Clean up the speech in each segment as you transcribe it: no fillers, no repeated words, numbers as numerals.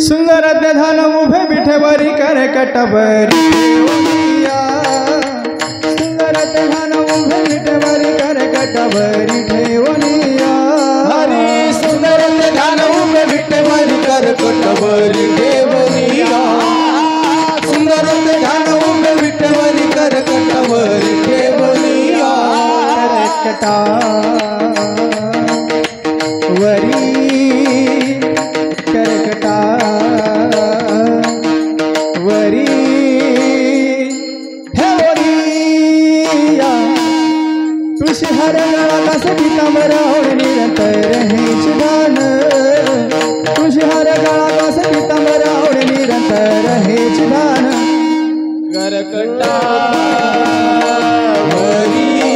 सुंदर ध्यान उभे विठेवरी करे कटबरी ठेवनिया सुंदर ध्यान उभे विठेवरी करे कटबरी ठेवनिया हरी सुंदर ध्यान उभे विठेवरी करे कटबरी ठेवनिया सुंदर ध्यान उभे विठेवरी करे कटबरी ठेवनिया कटा वरी करकटा वरी ठेवनिया तुळशी हर गळा पीतांबर ओढ निरंतर रहे चिदान तुळशी हर गळा पीतांबर ओढ निरंतर रहे चिदान करकटा वरी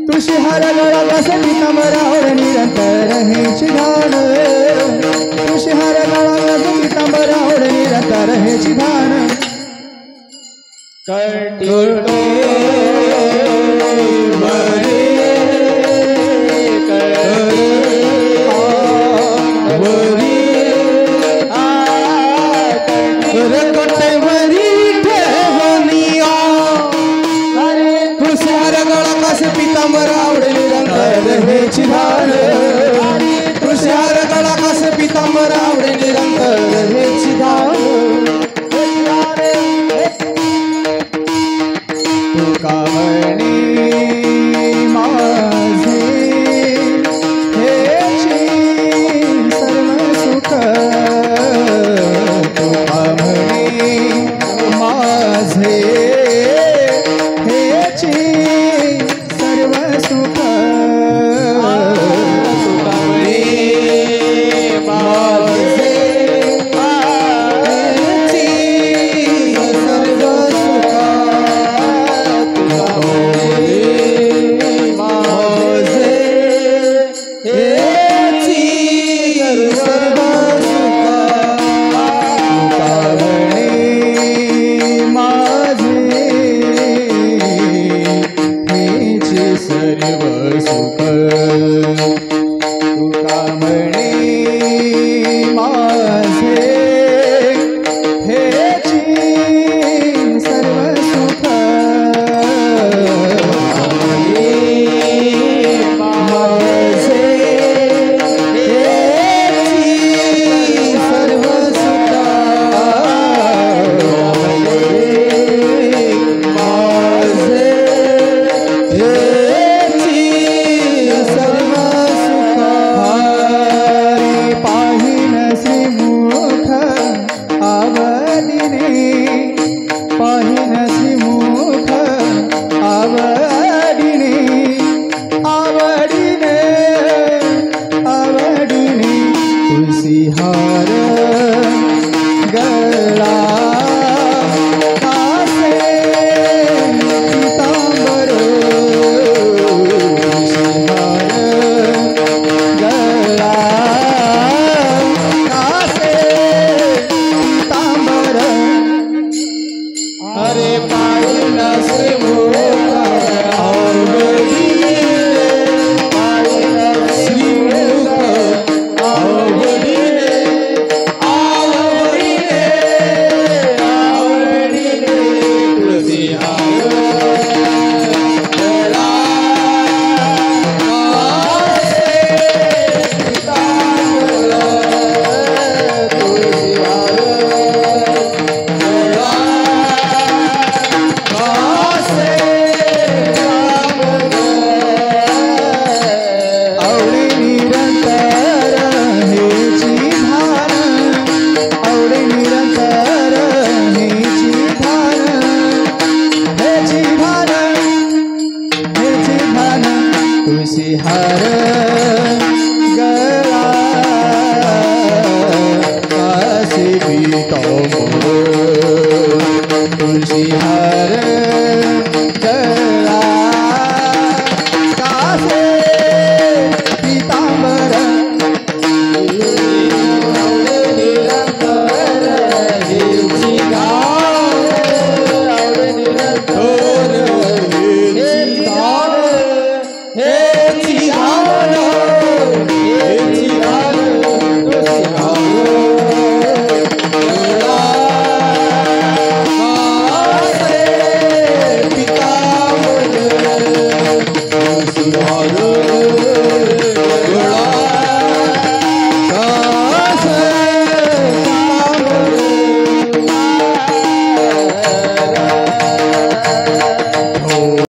तुळशी हर गळा पीतांबर ओढ निरंतर रहे चिदान तुळशी हर गळा पीतांबर ओढ निरंतर रहे चिदान पीतांबर आवड निरंतर रहे चिदान तुषार गळा कस पीतांबर आवड निरंतर रहे चिदान तुका वर्णी पीतांबर तुळशी हार